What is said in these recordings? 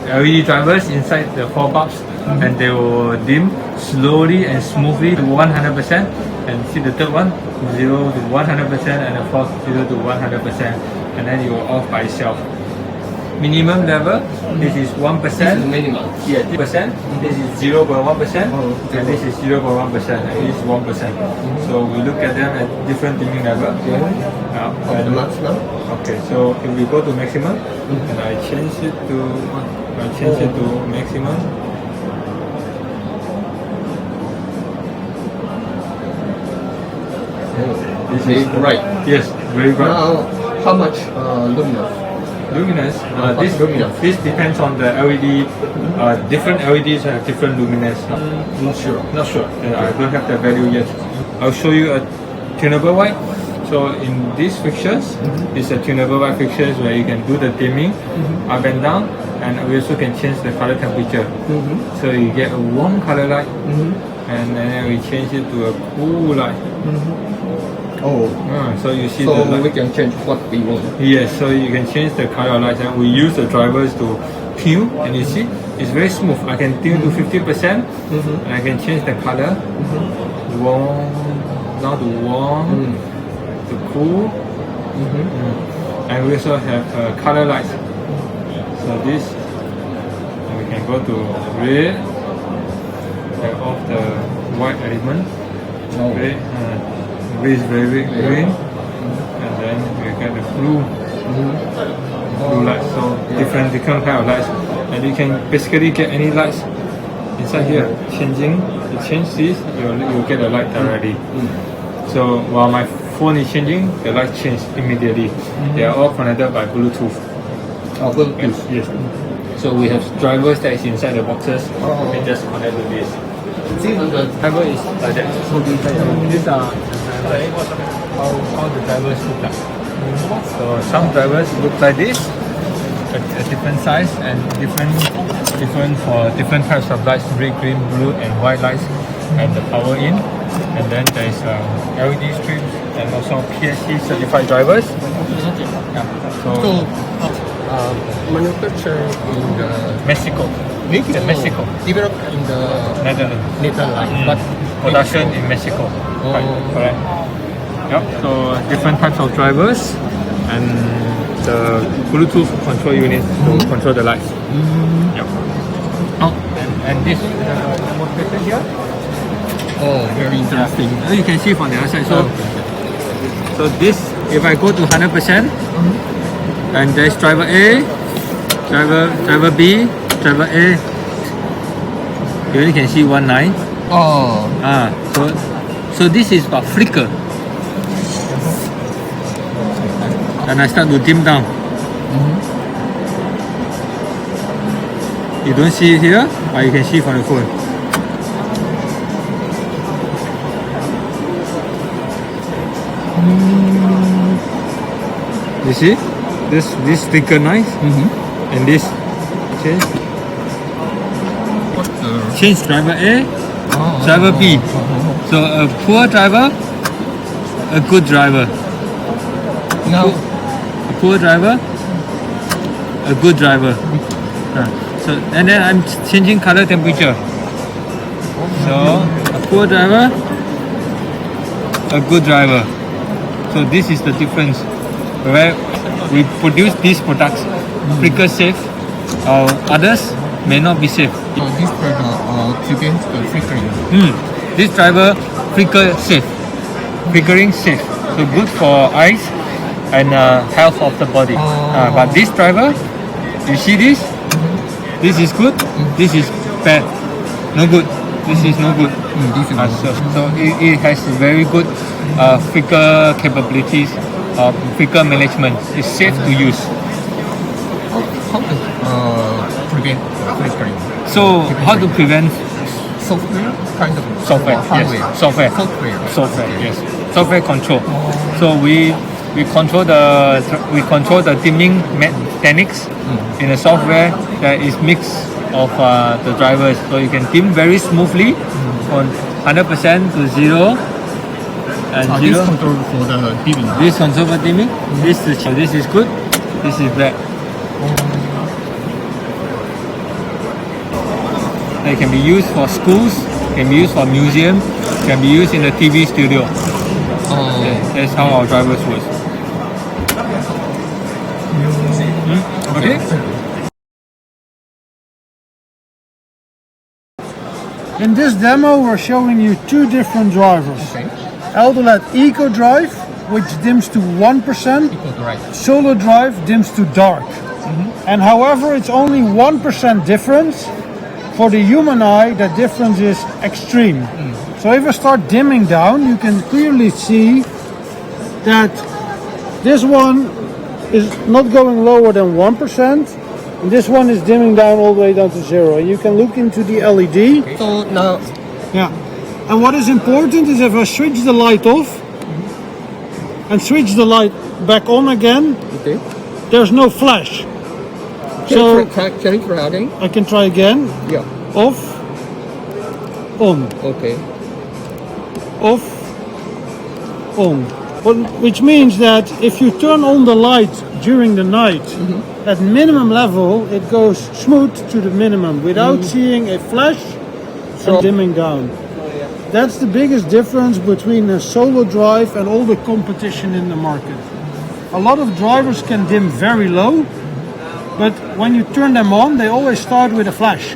LED drivers inside the 4 bulbs, and they will dim slowly and smoothly to 100%. And see the third one, 0 to 100%, and the fourth 0 to 100%, and then it will off by itself. Minimum level, this is 1%. This is minimum. Yeah, 10%. This is 0.1%, and this is 0.1%, and this is 1%. So we look at them at different dimming level. The maximum. Okay, so if we go to maximum, and I change it to maximum. This is bright. Yes, very bright. Now, how much luminous? Luminous. Luminous. This depends on the LED. Different LEDs have different luminous. Not sure. Not sure. I don't have the value yet. I'll show you a tunable white. So in these fixtures, it's a tunable white fixtures where you can do the dimming up and down, and we also can change the color temperature. So you get a warm color light, and then we change it to a cool light. So you see So the light. we can change what we want. Yes, so you can change the color lights, and we use the drivers to tune, and you see it's very smooth. I can tune to 50%, and I can change the color. Warm, now to warm, to cool, and we also have color lights. So this, we can go to red, take off the white element. Red, red is very green, and then we get the blue lights. So different kind of lights, and you can basically get any lights inside here. Changing, you change this, you'll get the light directly. So while my phone is changing, the light change immediately. They are all connected by Bluetooth. Bluetooth. Yes. So we have drivers that is inside the boxes, and just connect to this. The Driver is like that. So these are how the drivers look like. So some drivers look like this, a different size and different for different types of lights, red, green, blue, and white lights, and the power in. And then there is LED strips and also PSC certified drivers. So manufactured in Mexico. in Mexico. Developed in the Netherlands, but Production in Mexico. Correct. Yep. So different types of drivers and the Bluetooth control unit to control the lights. Yep. And this demonstration here. Very interesting. You can see from the other side. So this, if I go to 100%, and there's driver A, driver B, driver A. You only can see one line. So this is about flicker. And I start to dim down. You don't see it here, but you can see from the phone. You see? This flicker nice, and this change. Change driver A, driver B. So a poor driver, a good driver. Now, A poor driver, a good driver. So and then I'm changing color temperature. So a poor driver, a good driver. So this is the difference where we produce these products, flicker safe, others may not be safe. this product prevents the flickering. This driver flicker safe, flickering safe, so good for eyes and health of the body. But this driver, you see this? This is good. This is bad. No good. This is no good. So it has very good flicker capabilities, flicker management. It's safe to use. How to prevent flickering? So how to prevent Software, kind of software? hardware. Yes, software. Software. Yes, software control. So we control the dimming mechanics in the software that is mix of the drivers. So you can dim very smoothly from 100% to 0 and 0. This control for the dimming. This control for dimming. This is good. This is bad. They can be used for schools, can be used for museum, can be used in a TV studio. That's how our drivers work. Okay. In this demo, we're showing you two different drivers. Okay. eldoLED Eco Drive, which dims to 1%. Right. Solar Drive dims to dark. And however, it's only 1% difference. For the human eye, the difference is extreme. So if I start dimming down, you can clearly see that this one is not going lower than 1%. And this one is dimming down all the way down to 0. And you can look into the LED. So now, Yeah. And what is important is if I switch the light off and switch the light back on again, okay. there's no flash. Can So you try again? I can try again. Yeah. Off, on, Okay. off, on. Which means that if you turn on the light during the night, at minimum level, it goes smooth to the minimum without seeing a flash and dimming down. That's the biggest difference between a solar drive and all the competition in the market. A lot of drivers can dim very low, but when you turn them on, they always start with a flash.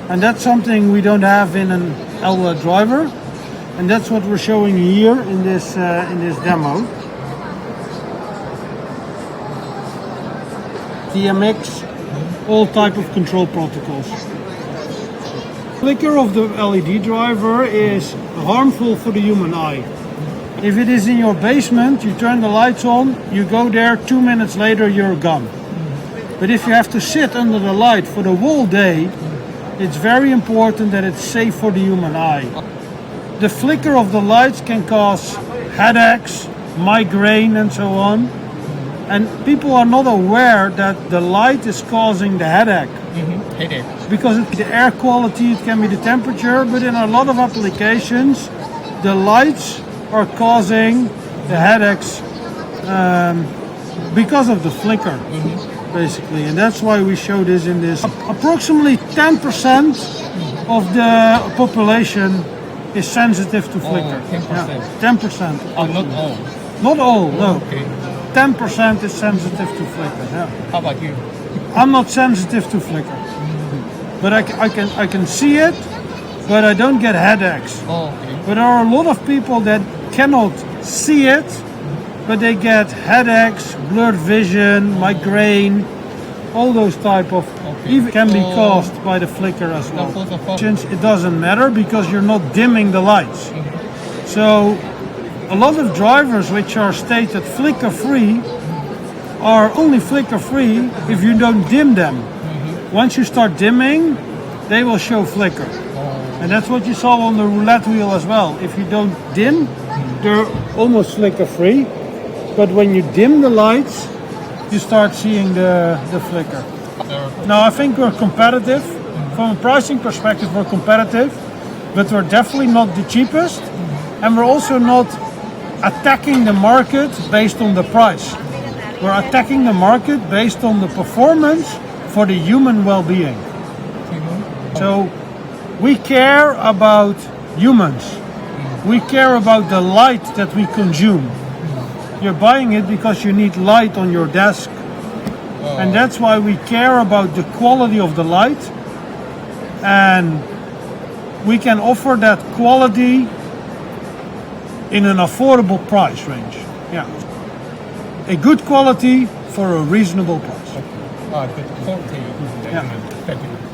And that's something we don't have in an eldoLED driver. And that's what we're showing here in this demo. DMX, all type of control protocols. Flicker of the LED driver is harmful for the human eye. If it is in your basement, you turn the lights on, you go there, 2 minutes later you're gone. But if you have to sit under the light for the whole day, it's very important that it's safe for the human eye. The flicker of the lights can cause headaches, migraine and so on. And people are not aware that the light is causing the headache. Headache. Because it's the air quality, it can be the temperature, but in a lot of applications, the lights are causing the headaches because of the flicker, basically. And that's why we show this in this. Approximately 10% of the population is sensitive to flicker. 10%. Yeah, 10%. Oh, not all. Not all, no. Okay. 10% is sensitive to flicker. Yeah. How about you? I'm not sensitive to flicker, but I can see it, but I don't get headaches. Oh, okay. But there are a lot of people that cannot see it, but they get headaches, blurred vision, migraine, all those type of even can be caused by the flicker as well. Since it doesn't matter because you're not dimming the lights. So a lot of drivers which are stated flicker free are only flicker free if you don't dim them. Once you start dimming, they will show flicker. And that's what you saw on the roulette wheel as well. If you don't dim, they're almost flicker free. But when you dim the lights, you start seeing the flicker. Now I think we're competitive. From a pricing perspective, we're competitive, but we're definitely not the cheapest. And we're also not attacking the market based on the price. We're attacking the market based on the performance for the human well-being. So we care about humans. We care about the light that we consume. You're buying it because you need light on your desk. And that's why we care about the quality of the light. And we can offer that quality in an affordable price range. Yeah. A good quality for a reasonable price. Good quality. Yeah. Thank you.